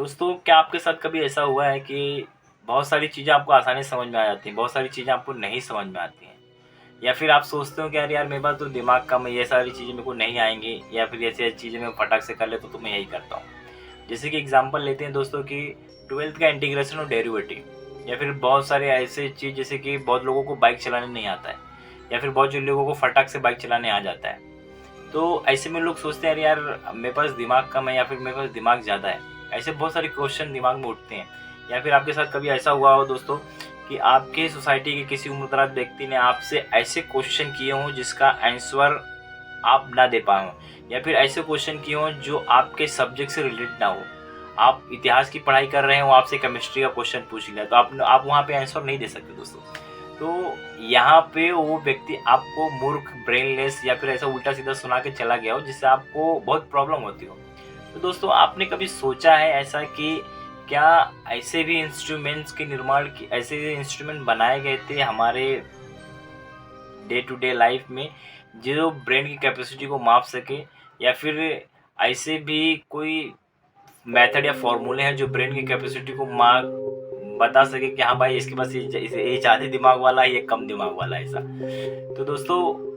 दोस्तों, क्या आपके साथ कभी ऐसा हुआ है कि बहुत सारी चीज़ें आपको आसानी से समझ में आ जाती हैं, बहुत सारी चीज़ें आपको नहीं समझ में आती हैं? या फिर आप सोचते हो कि यार मेरे पास तो दिमाग कम है, ये सारी चीज़ें मेरे को नहीं आएँगी, या फिर ऐसी-ऐसी चीज़ें मैं फटाक से कर लेता हूँ तो मैं यही करता हूँ। जैसे कि एग्ज़ाम्पल लेते हैं दोस्तों कि 12th का इंटीग्रेशन और डेरिवेटिव, या फिर बहुत सारे ऐसे चीज़ जैसे कि बहुत लोगों को बाइक चलाने नहीं आता है, या फिर बहुत जो लोगों को फटाक से बाइक चलाने आ जाता है। तो ऐसे में लोग सोचते हैं यार मेरे पास दिमाग कम है या फिर मेरे पास दिमाग ज़्यादा है। ऐसे बहुत सारे क्वेश्चन दिमाग में उठते हैं। या फिर आपके साथ कभी ऐसा हुआ हो दोस्तों कि आपके सोसाइटी के किसी उम्रदराज व्यक्ति ने आपसे ऐसे क्वेश्चन किए हों जिसका आंसर आप ना दे पाए हों, या फिर ऐसे क्वेश्चन किए हों जो आपके सब्जेक्ट से रिलेटेड ना हो। आप इतिहास की पढ़ाई कर रहे हैं, वो आपसे केमिस्ट्री का क्वेश्चन पूछ लिया तो आप वहाँ पे आंसर नहीं दे सकते दोस्तों। तो यहाँ पे वो व्यक्ति आपको मूर्ख, ब्रेनलेस या फिर ऐसा उल्टा-सीधा सुना के चला गया हो जिससे आपको बहुत प्रॉब्लम होती हो। तो दोस्तों, आपने कभी सोचा है ऐसा कि क्या ऐसे भी इंस्ट्रूमेंट्स के निर्माण की ऐसे इंस्ट्रूमेंट बनाए गए थे हमारे डे टू डे लाइफ में जो ब्रेन की कैपेसिटी को माप सके, या फिर ऐसे भी कोई मेथड या फॉर्मूले हैं जो ब्रेन की कैपेसिटी को बता सके कि हाँ भाई इसके पास ये ज़्यादा दिमाग वाला है, ये कम दिमाग वाला है ऐसा। तो दोस्तों,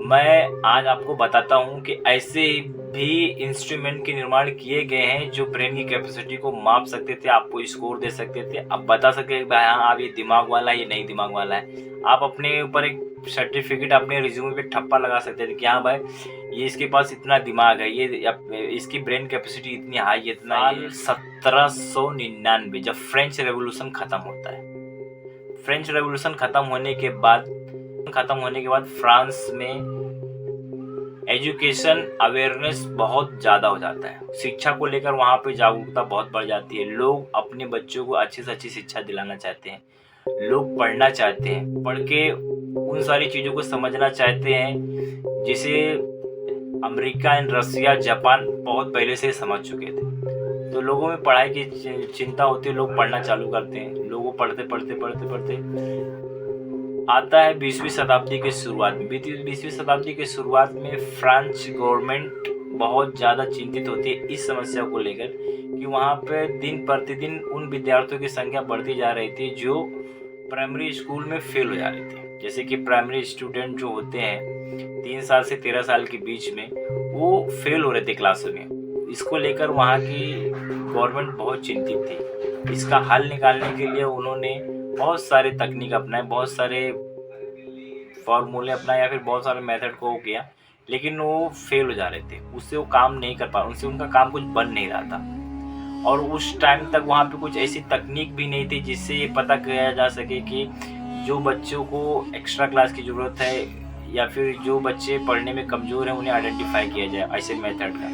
मैं आज आपको बताता हूँ कि ऐसे भी इंस्ट्रूमेंट के निर्माण किए गए हैं जो ब्रेन की कैपेसिटी को माप सकते थे, आपको स्कोर दे सकते थे, आप बता सकते भाई हाँ आप ये दिमाग वाला है, ये नहीं दिमाग वाला है। आप अपने ऊपर एक सर्टिफिकेट अपने रिज्यूमे पे ठप्पा लगा सकते थे कि हाँ भाई ये इसके पास इतना दिमाग है, ये इसकी ब्रेन कैपेसिटी इतनी हाई है, इतना। साल 1799 जब फ्रेंच रेवोल्यूशन खत्म होता है, फ्रेंच रेवोल्यूशन खत्म होने के बाद फ्रांस में एजुकेशन अवेयरनेस बहुत ज़्यादा हो जाता है। शिक्षा को लेकर वहाँ पे जागरूकता बहुत बढ़ जाती है। लोग अपने बच्चों को अच्छी से अच्छी शिक्षा दिलाना चाहते हैं, लोग पढ़ना चाहते हैं, पढ़ के उन सारी चीज़ों को समझना चाहते हैं जिसे अमेरिका एंड रसिया, जापान बहुत पहले से समझ चुके थे। तो लोगों में पढ़ाई की चिंता होती है, लोग पढ़ना चालू करते हैं। लोगों पढ़ते आता है 20वीं शताब्दी के शुरुआत में। 20वीं शताब्दी के शुरुआत में फ्रेंच गवर्नमेंट बहुत ज़्यादा चिंतित होती है इस समस्या को लेकर कि वहाँ पे दिन प्रतिदिन उन विद्यार्थियों की संख्या बढ़ती जा रही थी जो प्राइमरी स्कूल में फेल हो जा रहे थे। जैसे कि प्राइमरी स्टूडेंट जो होते हैं 3 साल से 13 साल के बीच में, वो फेल हो रहे थे क्लासों में। इसको लेकर वहाँ की गवर्नमेंट बहुत चिंतित थी। इसका हल निकालने के लिए उन्होंने बहुत सारे तकनीक अपनाए, बहुत सारे फॉर्मूले अपनाए, या फिर बहुत सारे मेथड को किया, लेकिन वो फेल हो जा रहे थे। उससे वो काम नहीं कर पा, उनसे उनका काम कुछ बन नहीं रहा था। और उस टाइम तक वहाँ पे कुछ ऐसी तकनीक भी नहीं थी जिससे ये पता किया जा सके कि जो बच्चों को एक्स्ट्रा क्लास की ज़रूरत है या फिर जो बच्चे पढ़ने में कमज़ोर हैं उन्हें आइडेंटिफाई किया जाए ऐसे मेथड का।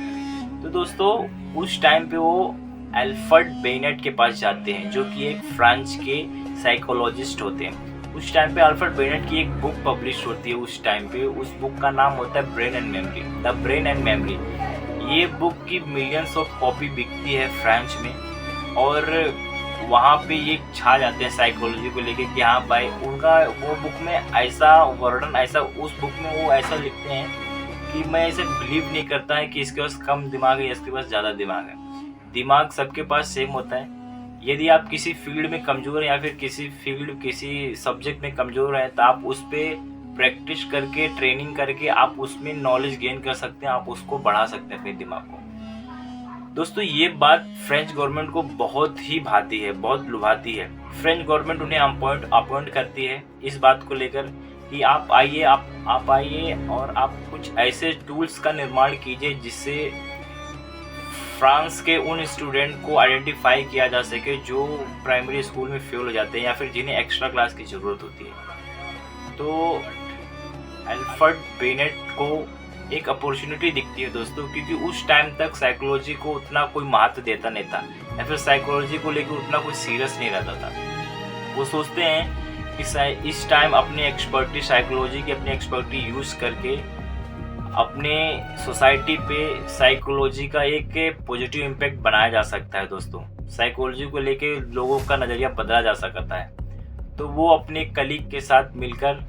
तो दोस्तों, उस टाइम पे वो अल्फ्रेड बेनेट के पास जाते हैं जो कि एक फ्रांस के साइकोलॉजिस्ट होते हैं। उस टाइम पे अल्फ्रेड बेनेट की एक बुक पब्लिश होती है। उस टाइम पे उस बुक का नाम होता है brain and memory, the brain and memory. ये बुक की मिलियंस ऑफ कॉपी बिकती है फ्रांस में, और वहाँ पे ये छा जाते हैं साइकोलॉजी को लेके कि हाँ भाई उनका वो बुक में ऐसा वर्णन, ऐसा उस बुक में वो ऐसा लिखते हैं कि मैं ऐसे बिलीव नहीं करता है कि इसके पास कम दिमाग है, इसके पास ज़्यादा दिमाग है। दिमाग सबके पास सेम होता है। यदि आप किसी फील्ड में कमज़ोर हैं या फिर किसी सब्जेक्ट में कमज़ोर हैं तो आप उस पर प्रैक्टिस करके, ट्रेनिंग करके आप उसमें नॉलेज गेन कर सकते हैं, आप उसको बढ़ा सकते हैं अपने दिमाग को। दोस्तों, ये बात फ्रेंच गवर्नमेंट को बहुत ही भाती है, बहुत लुभाती है। फ्रेंच गवर्नमेंट उन्हें अपॉइंट करती है इस बात को लेकर कि आप आइए और आप कुछ ऐसे टूल्स का निर्माण कीजिए जिससे फ्रांस के उन स्टूडेंट को आइडेंटिफाई किया जा सके जो प्राइमरी स्कूल में फेल हो जाते हैं या फिर जिन्हें एक्स्ट्रा क्लास की ज़रूरत होती है। तो अल्फ्रेड बेनेट को एक अपॉर्चुनिटी दिखती है दोस्तों, क्योंकि उस टाइम तक साइकोलॉजी को उतना कोई महत्व देता नहीं था, या फिर साइकोलॉजी को लेकर उतना कोई सीरियस नहीं रहता था। वो सोचते हैं कि इस टाइम अपनी एक्सपर्टी, साइकोलॉजी की अपनी एक्सपर्टी यूज़ करके अपने सोसाइटी पे साइकोलॉजी का एक पॉजिटिव इम्पैक्ट बनाया जा सकता है। दोस्तों, साइकोलॉजी को लेके लोगों का नज़रिया बदला जा सकता है। तो वो अपने कलीग के साथ मिलकर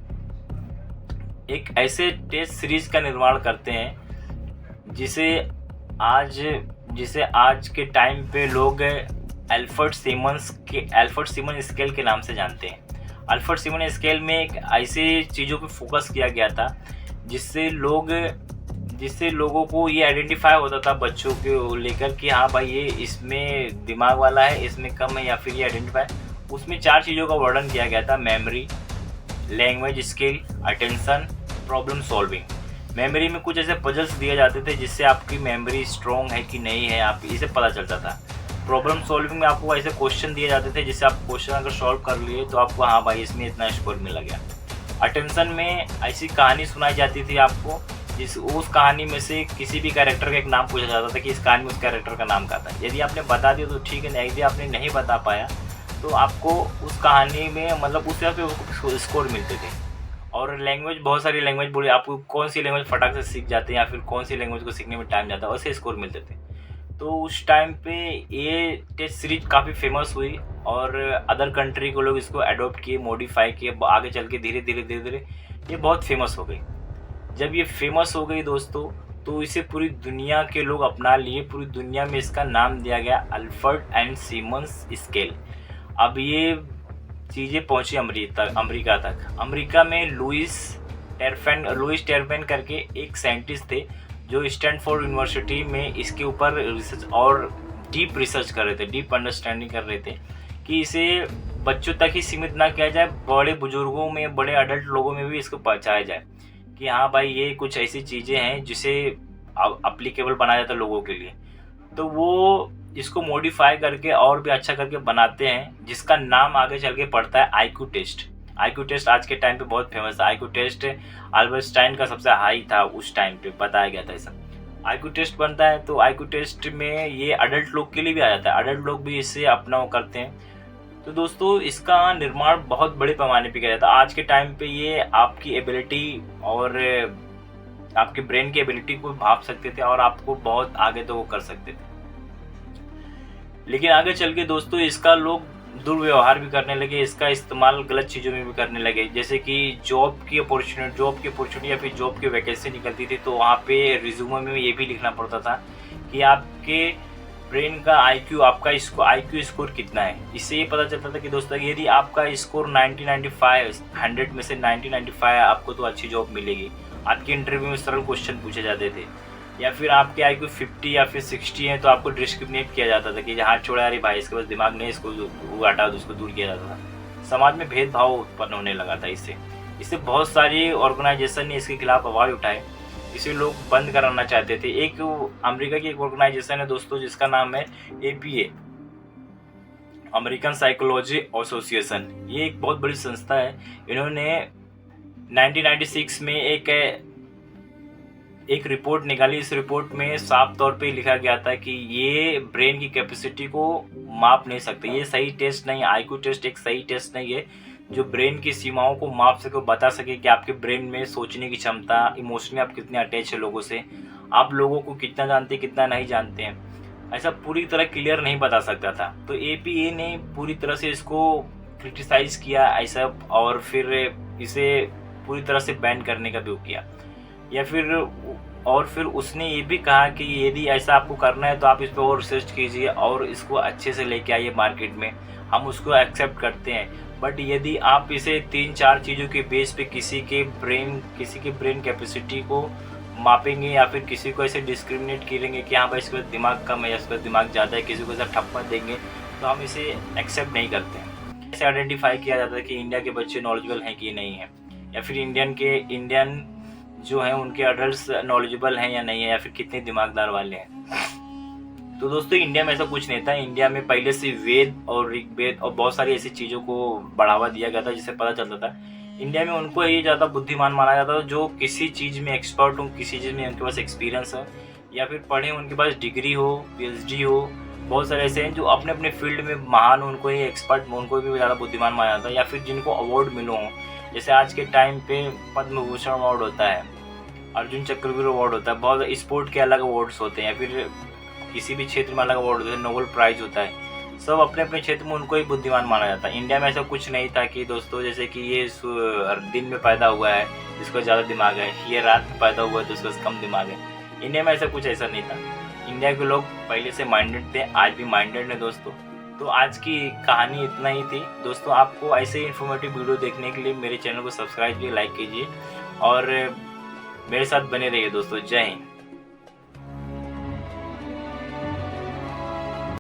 एक ऐसे टेस्ट सीरीज का निर्माण करते हैं जिसे आज जिसे आज के टाइम पे लोग एल्फर्ड सीमन स्केल के नाम से जानते हैं। एल्फर्ड सीमन स्केल में एक ऐसे चीज़ों पे फोकस किया गया था जिससे लोगों को ये आइडेंटिफाई होता था बच्चों को लेकर कि हाँ भाई ये इसमें दिमाग वाला है, इसमें कम है, या फिर ये आइडेंटिफाई। उसमें 4 चीज़ों का वर्णन किया गया था: memory, language skill, attention, problem solving. Memory में कुछ ऐसे पजल्स दिए जाते थे जिससे आपकी मेमोरी स्ट्रॉन्ग है कि नहीं है आप इसे पता चलता था। प्रॉब्लम सॉल्विंग में आपको ऐसे क्वेश्चन दिए जाते थे जिससे आप क्वेश्चन अगर सॉल्व कर लिए तो आपको हाँ भाई इसमें इतना स्कोर मिल गया। अटेंशन में ऐसी कहानी सुनाई जाती थी आपको उस कहानी में से किसी भी कैरेक्टर का एक नाम पूछा जाता था कि इस कहानी में उस कैरेक्टर का नाम क्या था। यदि आपने बता दिया तो ठीक है, यदि आपने नहीं बता पाया तो आपको उस कहानी में मतलब उस तरह से स्कोर मिलते थे। और लैंग्वेज, बहुत सारी लैंग्वेज बोले, आपको कौन सी लैंग्वेज फटाक से सीख जाते हैं या फिर कौन सी लैंग्वेज को सीखने में टाइम जाता है, वैसे स्कोर मिलते थे। तो उस टाइम पे ये टेस्ट सीरीज काफ़ी फेमस हुई और अदर कंट्री को लोग इसको अडोप्ट किए, मॉडिफाई किए, आगे चल के धीरे धीरे ये बहुत फेमस हो गई। जब ये फेमस हो गई दोस्तों तो इसे पूरी दुनिया के लोग अपना लिए, पूरी दुनिया में इसका नाम दिया गया एल्फर्ड एंड सीमन्स स्केल। अब ये चीज़ें पहुंची अमेरिका तक। अमेरिका में लुइस टेरफेन करके एक साइंटिस्ट थे जो स्टैनफोर्ड यूनिवर्सिटी में इसके ऊपर रिसर्च और डीप रिसर्च कर रहे थे, डीप अंडरस्टैंडिंग कर रहे थे कि इसे बच्चों तक ही सीमित ना किया जाए, बड़े बुजुर्गों में, बड़े अडल्ट लोगों में भी इसको पहुँचाया जाए कि हाँ भाई ये कुछ ऐसी चीज़ें हैं जिसे अप्लीकेबल बनाया जाता है लोगों के लिए। तो वो इसको मॉडिफाई करके और भी अच्छा करके बनाते हैं, जिसका नाम आगे चल के पड़ता है आईक्यू टेस्ट। आईक्यू टेस्ट आज के टाइम पे बहुत फेमस है। आईक्यू टेस्ट अल्बर्ट का सबसे हाई था उस टाइम पे, बताया गया था ऐसा। आईक्यू टेस्ट बनता है तो आईक्यू टेस्ट में ये अडल्ट लोग के लिए भी आ जाता है, अडल्ट लोग भी इससे अपना वो करते हैं। तो दोस्तों इसका निर्माण बहुत बड़े पैमाने पे किया जाता है। आज के टाइम पे ये आपकी एबिलिटी और आपके ब्रेन की एबिलिटी को भाप सकते थे और आपको बहुत आगे तो वो कर सकते थे। लेकिन आगे चल के दोस्तों इसका लोग दुर्व्यवहार भी करने लगे, इसका इस्तेमाल गलत चीज़ों में भी करने लगे। जैसे कि जॉब की अपॉर्चुनिटी या फिर जॉब की वैकेंसी निकलती थी तो वहाँ पे रिज्यूमे में ये भी लिखना पड़ता था कि आपके ब्रेन का आईक्यू स्कोर कितना है। इससे ये पता चलता था कि दोस्तों यदि आपका स्कोर 90-95, 100 में से 90-95 आपको तो अच्छी जॉब मिलेगी। आपके इंटरव्यू में सरल क्वेश्चन पूछे जाते थे। या फिर आपके आईक्यू 50 या फिर 60 है तो आपको डिस्क्रिमिनेट किया जाता था कि हाथ छोड़ा, अरे भाई इसके पास दिमाग नहीं, इसको हटा दो, उसको दूर किया जाता था। समाज में भेदभाव उत्पन्न होने लगा था इससे बहुत सारी ऑर्गेनाइजेशन ने इसके खिलाफ आवाज़ उठाए, इसे लोग बंद कराना चाहते थे। एक अमेरिका की एक ऑर्गेनाइजेशन है दोस्तों जिसका नाम है APA, अमेरिकन साइकोलॉजी एसोसिएशन। ये एक बहुत बड़ी संस्था है। इन्होंने 1996 में एक रिपोर्ट निकाली। इस रिपोर्ट में साफ तौर पे लिखा गया था कि ये ब्रेन की कैपेसिटी को माप नहीं सकते, ये सही टेस्ट नहीं, आईक्यू टेस्ट एक सही टेस्ट नहीं है जो ब्रेन की सीमाओं को माप सके, बता सके कि आपके ब्रेन में सोचने की क्षमता, इमोशनली आप कितने अटैच है लोगों से, आप लोगों को कितना जानते हैं कितना नहीं जानते हैं, ऐसा पूरी तरह क्लियर नहीं बता सकता था। तो APA ने पूरी तरह से इसको क्रिटिसाइज़ किया ऐसा, और फिर इसे पूरी तरह से बैन करने का भी किया। फिर उसने ये भी कहा कि यदि ऐसा आपको करना है तो आप इस पर और रिसर्च कीजिए और इसको अच्छे से लेके आइए मार्केट में, हम उसको एक्सेप्ट करते हैं। बट यदि आप इसे 3-4 चीज़ों के बेस पे किसी के ब्रेन कैपेसिटी को मापेंगे या फिर किसी को ऐसे डिस्क्रिमिनेट करेंगे कि हाँ भाई इसके पास दिमाग कम है या इसके पास दिमाग ज़्यादा है, किसी को ऐसा ठप्पा देंगे, तो हम इसे एक्सेप्ट नहीं करते हैं। ऐसे आइडेंटिफाई किया जाता है कि इंडिया के बच्चे नॉलेजेबल हैं कि नहीं हैं, या फिर इंडियन जो हैं उनके अडल्ट्स नॉलेजेबल हैं या नहीं है, या फिर कितने दिमागदार वाले हैं। तो दोस्तों इंडिया में ऐसा कुछ नहीं था। इंडिया में पहले से वेद और ऋग्वेद और बहुत सारी ऐसी चीज़ों को बढ़ावा दिया गया था जिससे पता चलता था इंडिया में उनको ये ज़्यादा बुद्धिमान माना जाता था जो किसी चीज़ में एक्सपर्ट हो, किसी चीज़ में उनके पास एक्सपीरियंस हो या फिर पढ़े, उनके पास डिग्री हो, PhD हो। बहुत सारे ऐसे हैं जो अपने अपने फील्ड में महान, उनको ही एक्सपर्ट, उनको भी ज़्यादा बुद्धिमान माना जाता है। या फिर जिनको अवार्ड मिलो हों, जैसे आज के टाइम पे पद्म भूषण अवार्ड होता है, अर्जुन चक्रवीर अवार्ड होता है, बहुत स्पोर्ट के अलग अवार्ड्स होते हैं, या फिर किसी भी क्षेत्र में अलग अवार्ड होता है, नोबेल प्राइज़ होता है। सब अपने अपने क्षेत्र में उनको ही बुद्धिमान माना जाता है। इंडिया में ऐसा कुछ नहीं था कि दोस्तों जैसे कि ये दिन में पैदा हुआ है जिसको ज़्यादा दिमाग है, ये रात में पैदा हुआ है तो उसको कम दिमाग है। इंडिया में ऐसा कुछ ऐसा नहीं था। इंडिया के लोग पहले से माइंडेड थे, आज भी माइंडेड है दोस्तों। तो आज की कहानी इतना ही थी दोस्तों। आपको ऐसे ही इन्फॉर्मेटिव वीडियो देखने के लिए मेरे चैनल को सब्सक्राइब कीजिए, लाइक कीजिए और मेरे साथ बने रहिए दोस्तों। जय हिंद।